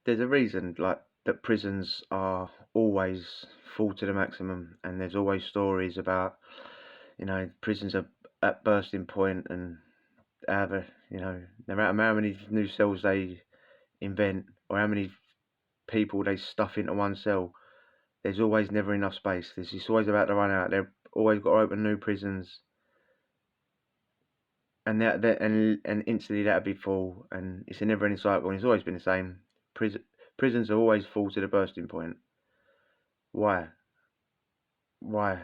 there's a reason like that prisons are always full to the maximum, and there's always stories about prisons are at bursting point, and have no matter how many new cells they invent or how many people they stuff into one cell, there's always never enough space. There's just always about to run out. They've always got to open new prisons, and and instantly that'll be full, and it's a never-ending cycle. And it's always been the same. Prisons are always full to the bursting point. Why? Why?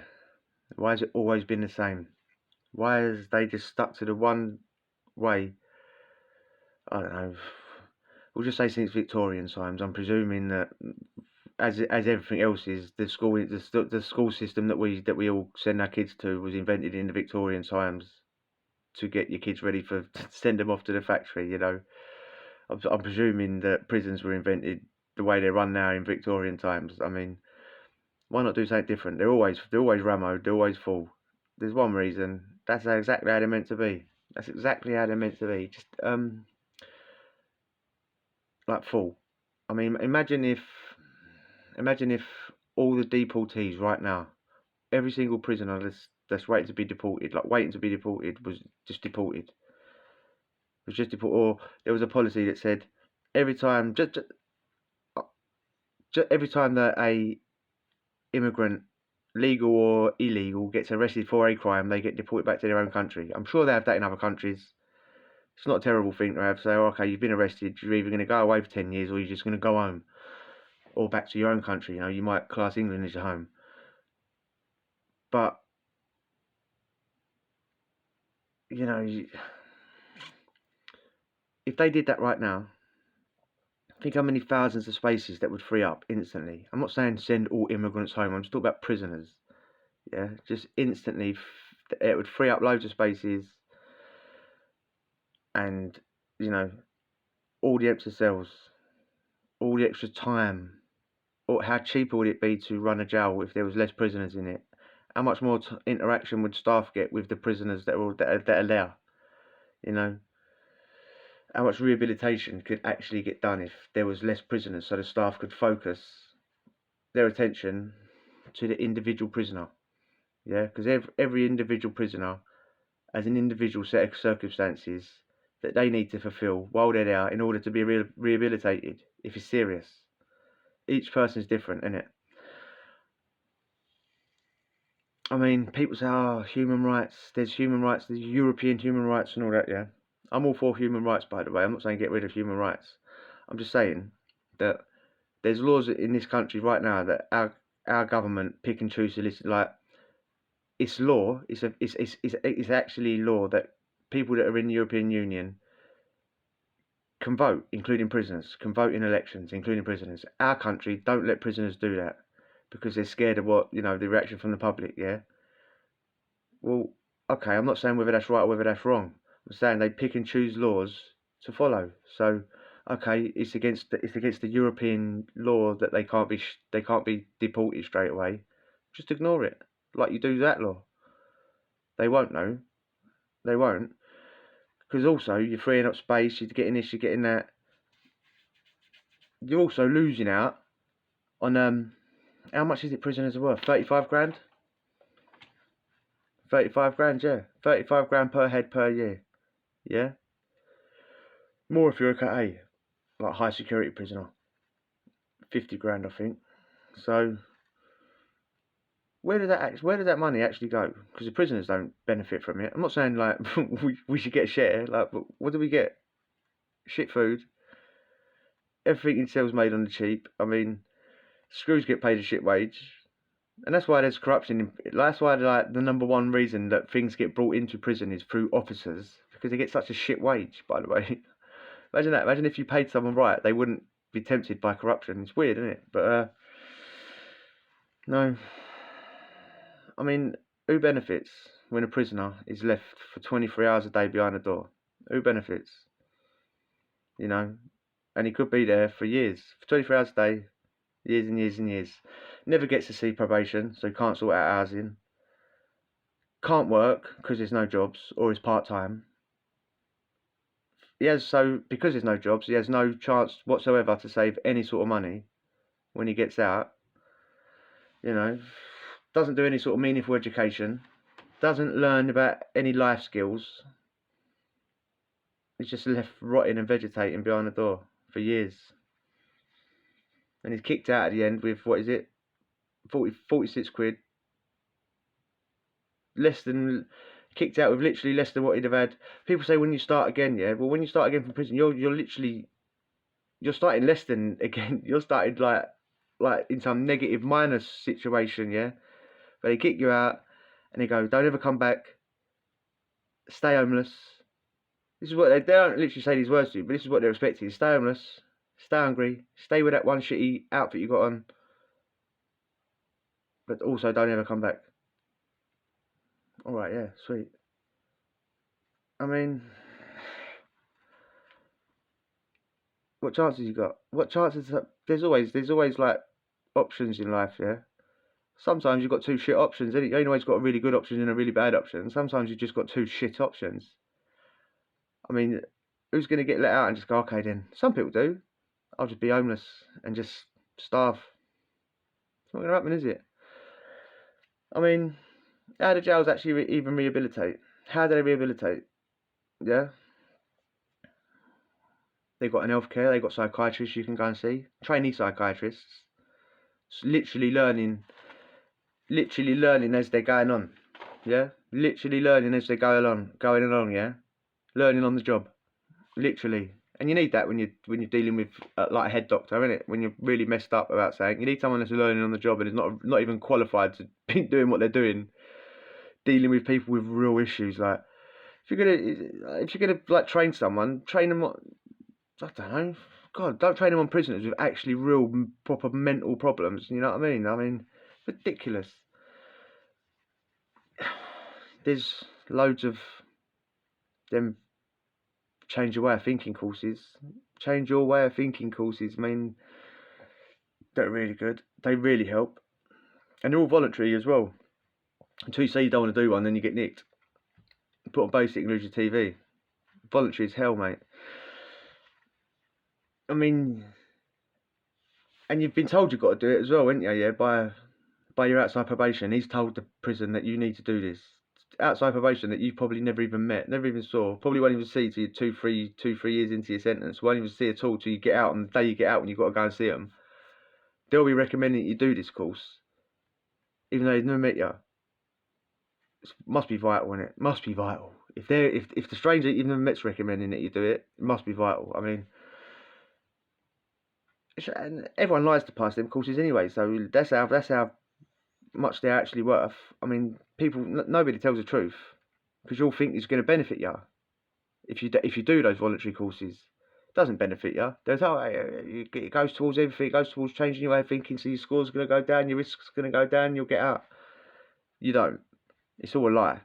Why has it always been the same? Why has they just stuck to the one way? I don't know. We'll just say since Victorian times. I'm presuming that as everything else is, the school system that we all send our kids to was invented in the Victorian times to get your kids ready for send them off to the factory. I'm presuming that prisons were invented the way they run now in Victorian times. I mean, why not do something different? They're always rammed. They're always full. There's one reason. That's exactly how they're meant to be. That's exactly how they're meant to be. Just like full. I mean, imagine if all the deportees right now, every single prisoner that's waiting to be deported, was just deported. Was just deported, or there was a policy that said every time, just every time that a immigrant, legal or illegal, gets arrested for a crime, they get deported back to their own country. I'm sure they have that in other countries. It's not a terrible thing to have. Say, oh, okay, you've been arrested. You're either going to go away for 10 years or you're just going to go home or back to your own country. You might class England as your home. But, if they did that right now, think how many thousands of spaces that would free up instantly. I'm not saying send all immigrants home. I'm just talking about prisoners. Yeah, just instantly, it would free up loads of spaces, and all the extra cells, all the extra time. Or how cheaper would it be to run a jail if there was less prisoners in it? How much more interaction would staff get with the prisoners that are there? How much rehabilitation could actually get done if there was less prisoners, so the staff could focus their attention to the individual prisoner? Yeah, because every individual prisoner has an individual set of circumstances that they need to fulfil while they're there in order to be rehabilitated. If it's serious, each person's different, isn't it? I mean, people say, oh, human rights, there's European human rights and all that, yeah. I'm all for human rights, by the way. I'm not saying get rid of human rights. I'm just saying that there's laws in this country right now that our government pick and choose to listen. Like, it's law, it's actually law that people that are in the European Union can vote, including prisoners, can vote in elections, including prisoners. Our country don't let prisoners do that because they're scared of the reaction from the public, yeah? Well, okay, I'm not saying whether that's right or whether that's wrong. I'm saying they pick and choose laws to follow. So, okay, it's against the European law that they can't be deported straight away. Just ignore it, like you do that law. They won't know. They won't, because also you're freeing up space. You're getting this. You're getting that. You're also losing out on how much is it prisoners are worth? 35 grand. 35 grand, yeah. 35 grand per head per year. Yeah. More if you're a Cat A, like high security prisoner. 50 grand, I think. So where does that money actually go? Because the prisoners don't benefit from it. I'm not saying like we should get a share. Like, but what do we get? Shit food. Everything in cells made on the cheap. I mean, screws get paid a shit wage, and that's why there's corruption. That's why like the number one reason that things get brought into prison is through officers, because they get such a shit wage. By the way, imagine that. Imagine if you paid someone right, they wouldn't be tempted by corruption. It's weird, isn't it? But no. I mean, who benefits when a prisoner is left for 23 hours a day behind a door? Who benefits? And he could be there for years, for 23 hours a day, years and years and years. Never gets to see probation, so he can't sort out housing. Can't work because there's no jobs, or is part-time. so because there's no jobs, he has no chance whatsoever to save any sort of money when he gets out. You know, doesn't do any sort of meaningful education, doesn't learn about any life skills. He's just left rotting and vegetating behind the door for years. And he's kicked out at the end with, what is it, 46 quid. Less than, kicked out with literally less than what he'd have had. People say when you start again, yeah. Well, when you start again from prison, you're literally, you're starting less than again. You're starting like in some negative minus situation, yeah. But they kick you out and they go, don't ever come back, stay homeless. This is what they don't literally say these words to you, but this is what they're expecting: stay homeless, stay hungry, stay with that one shitty outfit you got on, but also don't ever come back. All right, yeah, sweet. I mean, what chances you got? What chances? There's always like options in life, yeah. Sometimes you've got two shit options, and you ain't always got a really good option and a really bad option. Sometimes you've just got two shit options. I mean, who's going to get let out and just go, okay then? Some people do. I'll just be homeless and just starve. It's not going to happen, is it? I mean, how do jails actually even rehabilitate? How do they rehabilitate? Yeah, they've got an healthcare, they've got psychiatrists you can go and see, trainee psychiatrists, literally learning as they're going on. Yeah, literally learning as they're going along. Yeah, learning on the job, literally. And you need that when you're dealing with like a head doctor, innit? When you're really messed up about something, you need someone that's learning on the job and is not even qualified to be doing what they're doing, dealing with people with real issues. Like if you're gonna like train someone, train them. I don't know. God, don't train them on prisoners with actually real proper mental problems. You know what I mean? I mean, ridiculous. There's loads of them change your way of thinking courses. Change your way of thinking courses. I mean, they're really good. They really help, and they're all voluntary as well. Until you say you don't want to do one, then you get nicked. Put on basic and lose your TV. Voluntary as hell, mate. I mean, and you've been told you've got to do it as well, haven't you? Yeah, by your outside probation. He's told the prison that you need to do this. Outside probation that you've probably never even met, never even saw. Probably won't even see till you're 2, 3 years into your sentence. Won't even see at all till you get out. On the day you get out, when you've got to go and see them, they'll be recommending that you do this course, even though they've never met you. It must be vital, innit? It must be vital. If the stranger you've never met's recommending that you do it, it must be vital. I mean, and everyone lies to pass them courses anyway, so that's how much they're actually worth. I mean, nobody tells the truth because you'll think it's going to benefit you if you do those voluntary courses. It doesn't benefit you. It goes towards everything. It goes towards changing your way of thinking. So your score's going to go down, your risk's going to go down. You'll get out. You don't. It's all a lie.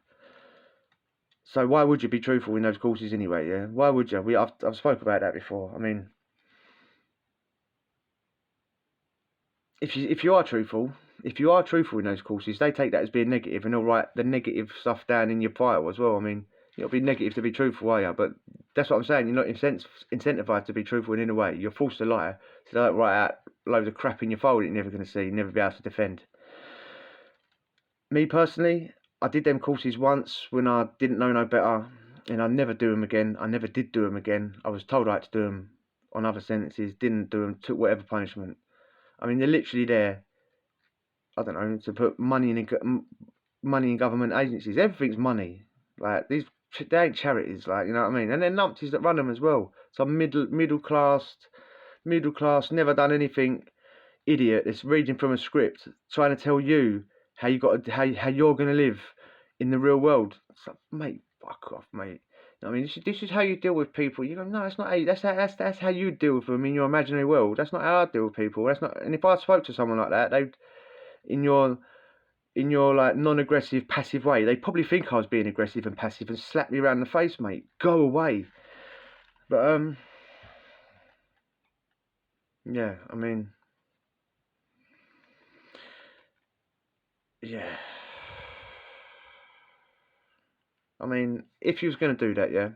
So why would you be truthful in those courses anyway? Yeah. Why would you? I've spoke about that before. I mean, if you are truthful. If you are truthful in those courses, they take that as being negative and they'll write the negative stuff down in your file as well. I mean, it'll be negative to be truthful, are you? But that's what I'm saying. You're not incentivized to be truthful in any way. You're forced to lie. So they don't write out loads of crap in your file that you're never going to see, never be able to defend. Me personally, I did them courses once when I didn't know no better, and I never do them again. I never did do them again. I was told I had to do them on other sentences, didn't do them, took whatever punishment. I mean, they're literally there, I don't know, to put money in government agencies. Everything's money. Like they ain't charities. Like, you know what I mean. And they're numpties that run them as well. Some middle class, never done anything. Idiot that's reading from a script, trying to tell you how you're gonna live in the real world. It's like, mate, fuck off, mate. I mean, this is how you deal with people. You go, no, that's not how. That's how you deal with them in your imaginary world. That's not how I deal with people. That's not. And if I spoke to someone like that, they'd in your like non-aggressive, passive way, they probably think I was being aggressive and passive and slap me around the face, mate. Go away. But yeah, I mean, yeah. I mean, if you was gonna do that, yeah,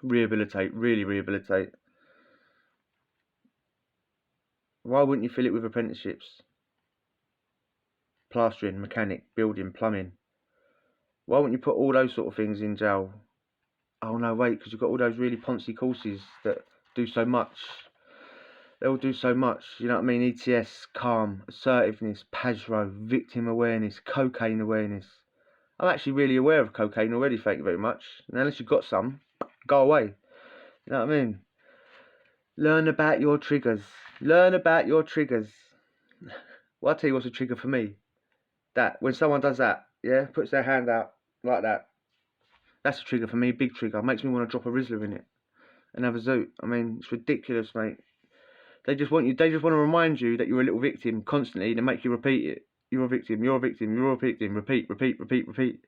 Rehabilitate, really rehabilitate. Why wouldn't you fill it with apprenticeships? Plastering, mechanic, building, plumbing. Why wouldn't you put all those sort of things in jail? Oh no, wait, because you've got all those really poncy courses that do so much. They all do so much, you know what I mean? ETS, calm, assertiveness, PASRO, victim awareness, cocaine awareness. I'm actually really aware of cocaine already, thank you very much. And unless you've got some, go away. You know what I mean? Learn about your triggers. Learn about your triggers. Well, I'll tell you what's a trigger for me. That, when someone does that, yeah, puts their hand out like that, that's a trigger for me, big trigger. Makes me want to drop a Rizzler in it and have a zoot. I mean, it's ridiculous, mate. They just want to remind you that you're a little victim constantly. They make you repeat it. You're a victim, you're a victim, you're a victim. Repeat, repeat, repeat, repeat.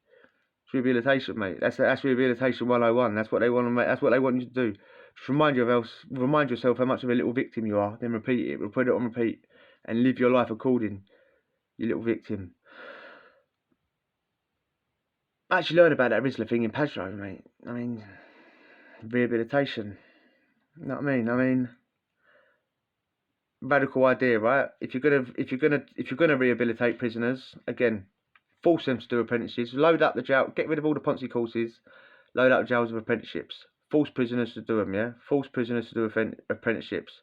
It's rehabilitation, mate. That's rehabilitation 101. That's what they want to make. That's what they want you to do. Just remind yourself how much of a little victim you are. Then repeat it. Put it on repeat, and live your life according. You little victim. I actually learned about that Rizzler thing in PASRO, mate. I mean, rehabilitation. You know what I mean? I mean, radical idea, right? If you're gonna rehabilitate prisoners, again, force them to do apprenticeships. Load up the jail. Get rid of all the Ponzi courses. Load up jails with apprenticeships. Force prisoners to do them, yeah? Force prisoners to do apprenticeships.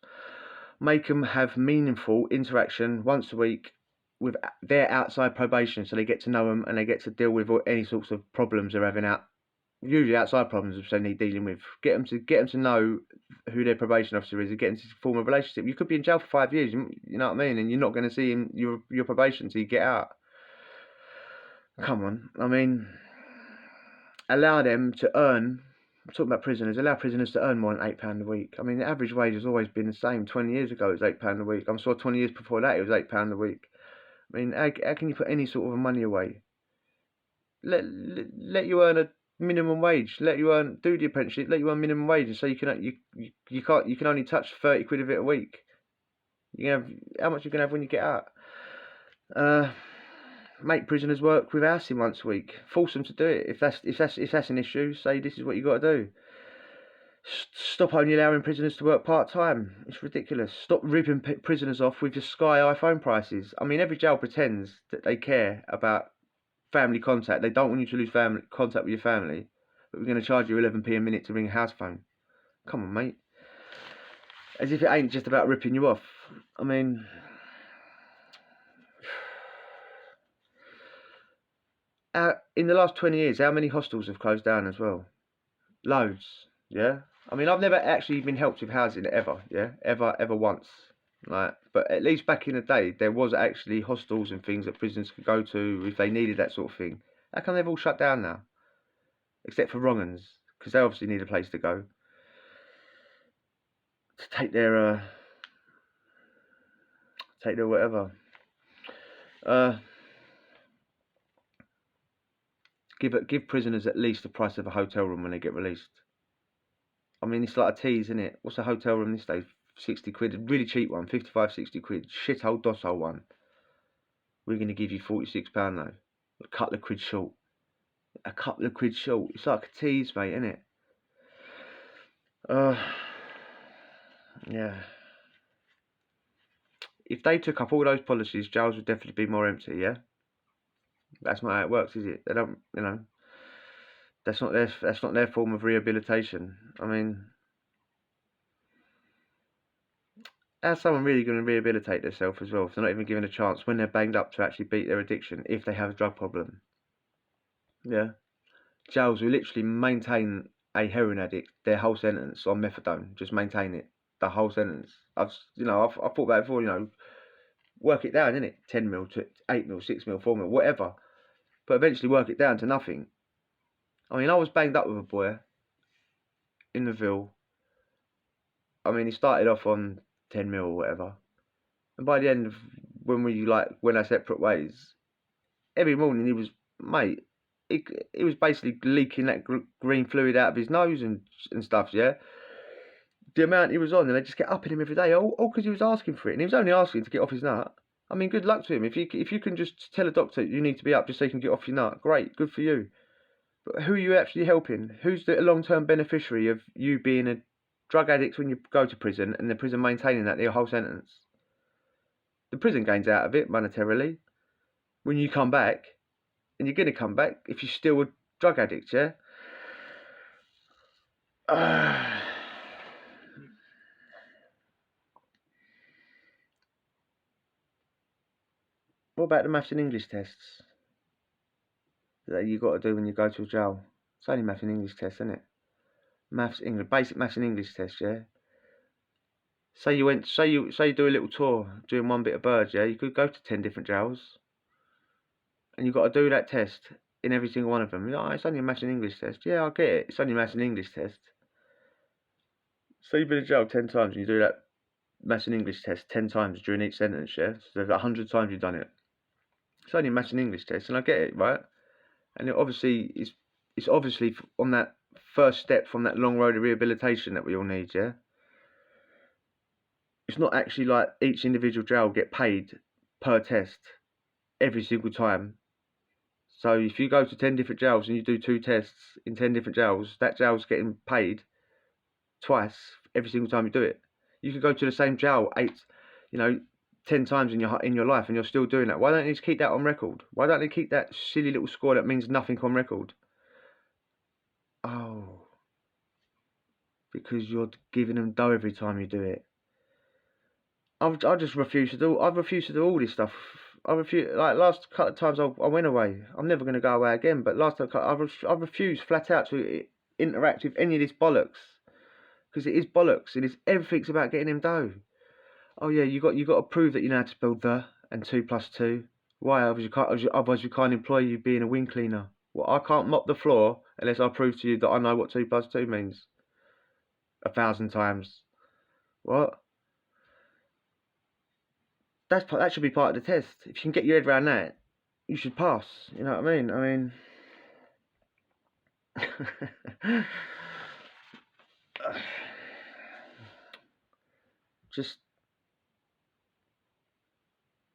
Make them have meaningful interaction once a week with their outside probation, so they get to know them and they get to deal with any sorts of problems they're having out. Usually outside problems which they need dealing with. Get them to know who their probation officer is and get them to form a relationship. You could be in jail for 5 years, you know what I mean? And you're not going to see him, your probation until you get out. Come on, I mean, allow them to earn. I'm talking about prisoners. Allow prisoners to earn more than £8 a week. I mean, the average wage has always been the same. 20 years ago, it was £8 a week. I'm sure 20 years before that, it was £8 a week. I mean, how can you put any sort of money away? Let you earn a minimum wage. Do the apprenticeship. Let you earn minimum wage, so you can only touch 30 quid of it a week. You can have how much you can have when you get out. Make prisoners work with housing once a week. Force them to do it. If that's an issue, say this is what you got to do. Stop only allowing prisoners to work part-time. It's ridiculous. Stop ripping prisoners off with your Sky iPhone prices. I mean, every jail pretends that they care about family contact. They don't want you to lose contact with your family, but we're going to charge you 11p a minute to ring a house phone. Come on, mate. As if it ain't just about ripping you off. I mean, in the last 20 years, how many hostels have closed down as well? Loads, yeah? I mean, I've never actually been helped with housing ever, yeah? Ever once. Like, but at least back in the day, there was actually hostels and things that prisoners could go to if they needed that sort of thing. How come they've all shut down now? Except for wrong uns, because they obviously need a place to go. To take their whatever. Give prisoners at least the price of a hotel room when they get released. I mean, it's like a tease, isn't it? What's a hotel room these days? 60 quid, a really cheap one, 55, 60 quid. Shithole, docile one. We're going to give you £46 though. A couple of quid short. A couple of quid short. It's like a tease, mate, isn't it? Yeah. If they took up all those policies, jails would definitely be more empty, yeah? That's not how it works, is it? They don't, you know. That's not their form of rehabilitation. I mean, how's someone really going to rehabilitate themselves as well if they're not even given a chance when they're banged up to actually beat their addiction if they have a drug problem? Yeah. Jails will literally maintain a heroin addict their whole sentence on methadone. Just maintain it. The whole sentence. I've thought about it before, you know, work it down, innit? 10 mil to 8 mil, 6 mil, 4 mil, whatever. But eventually work it down to nothing. I mean, I was banged up with a boy in the Ville. I mean, he started off on 10 mil or whatever. And by the end of when we went our separate ways, every morning he was, mate, he was basically leaking that green fluid out of his nose and stuff, yeah? The amount he was on, and they just get upping him every day, all because he was asking for it. And he was only asking to get off his nut. I mean, good luck to him. If you can just tell a doctor you need to be up just so you can get off your nut, great, good for you. But who are you actually helping? Who's the long-term beneficiary of you being a drug addict when you go to prison and the prison maintaining that their whole sentence? The prison gains out of it monetarily. When you come back, and you're going to come back if you're still a drug addict, yeah? What about the maths and English tests that you got to do when you go to a jail? It's only maths and English tests, isn't it? Maths, English, basic maths and English test, yeah? Say you do a little tour doing one bit of birds, yeah? You could go to 10 different jails, and you've got to do that test in every single one of them. Oh, it's only a maths and English test. Yeah, I get it. It's only a maths and English test. So you've been in jail 10 times and you do that maths and English test 10 times during each sentence, yeah? So 100 times you've done it. It's only a maths and English test, and I get it, right? And it obviously it's obviously on that first step from that long road of rehabilitation that we all need, yeah? It's not actually like each individual jail get paid per test every single time. So if you go to 10 different jails and you do 2 tests in 10 different jails, that jail's getting paid twice every single time you do it. You could go to the same jail 10 times in your life and you're still doing that. Why don't they just keep that on record? Why don't they keep that silly little score that means nothing on record? Oh, because you're giving them dough every time you do it. I just refuse to do. I refuse to do all this stuff. I refuse. Like last couple of times I went away. I'm never going to go away again. But last time I refuse flat out to interact with any of this bollocks, because it is bollocks and everything's about getting them dough. Oh yeah, you got to prove that you know how to spell the and 2 plus 2. Why? Otherwise you can't employ you being a wing cleaner. Well, I can't mop the floor unless I prove to you that I know what 2 plus 2 means 1,000 times. What? That should be part of the test. If you can get your head around that, you should pass. You know what I mean? Just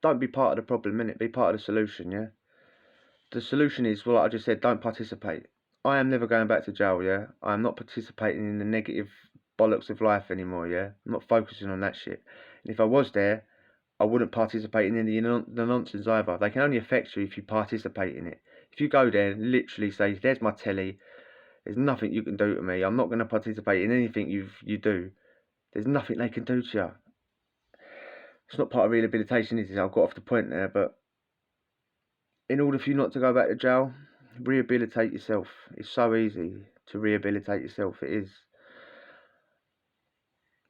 don't be part of the problem, innit? Be part of the solution, yeah? The solution is, well, like I just said, don't participate. I am never going back to jail, yeah? I am not participating in the negative bollocks of life anymore, yeah? I'm not focusing on that shit. And if I was there, I wouldn't participate in any of the nonsense either. They can only affect you if you participate in it. If you go there and literally say, there's my telly, there's nothing you can do to me, I'm not going to participate in anything you do, there's nothing they can do to you. It's not part of rehabilitation, is it? I've got off the point there, but in order for you not to go back to jail, rehabilitate yourself. It's so easy to rehabilitate yourself, it is.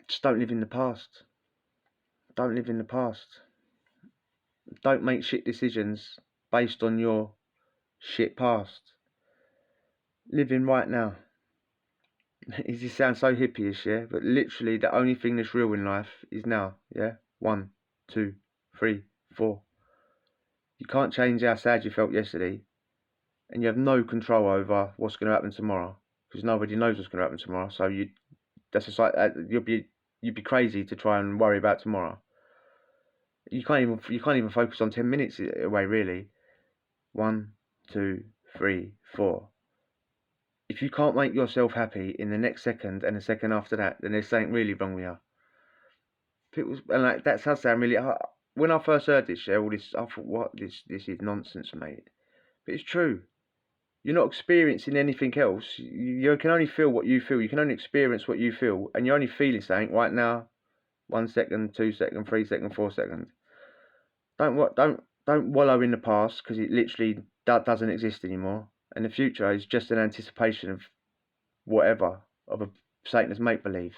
Just don't live in the past. Don't live in the past. Don't make shit decisions based on your shit past. Live in right now. It just sounds so hippie-ish, yeah? But literally the only thing that's real in life is now, yeah? 1, 2, 3, 4. You can't change how sad you felt yesterday, and you have no control over what's going to happen tomorrow, because nobody knows what's going to happen tomorrow. So you'd be crazy to try and worry about tomorrow. You can't even focus on 10 minutes away, really. 1, 2, 3, 4. If you can't make yourself happy in the next second and the second after that, then there's something really wrong with you. That sounds really. When I first heard this, yeah, all this, I thought, what? This is nonsense, mate. But it's true. You're not experiencing anything else. You can only feel what you feel. You can only experience what you feel, and you're only feeling something right now. 1 second, 2 seconds, 3 seconds, 4 seconds. Don't wallow in the past, because it literally doesn't exist anymore. And the future is just an anticipation of whatever, of something that's make believe.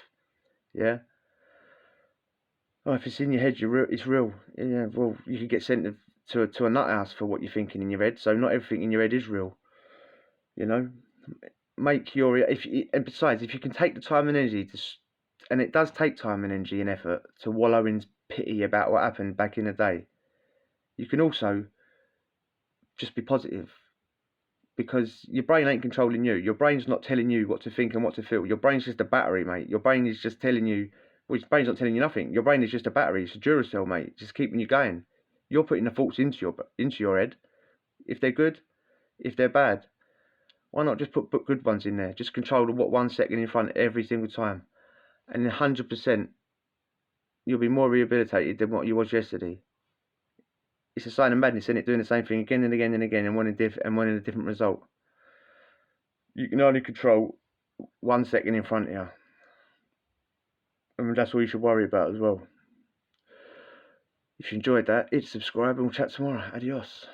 Yeah. Oh, if it's in your head, it's real. Yeah. Well, you could get sent to a nut house for what you're thinking in your head. So not everything in your head is real. You know, and besides, if you can take the time and energy and it does take time and energy and effort to wallow in pity about what happened back in the day, you can also just be positive, because your brain ain't controlling you. Your brain's not telling you what to think and what to feel. Your brain's just a battery, mate. Your brain is just telling you, well, your brain's not telling you nothing. Your brain is just a battery. It's a Duracell, mate, just keeping you going. You're putting the thoughts into your head. If they're good, if they're bad. Why not just put good ones in there? Just control the what 1 second in front every single time, and 100% you'll be more rehabilitated than what you was yesterday. It's a sign of madness, isn't it? Doing the same thing again and again and again and wanting a different result. You can only control 1 second in front of you, and that's all you should worry about as well. If you enjoyed that, hit subscribe and we'll chat tomorrow. Adios.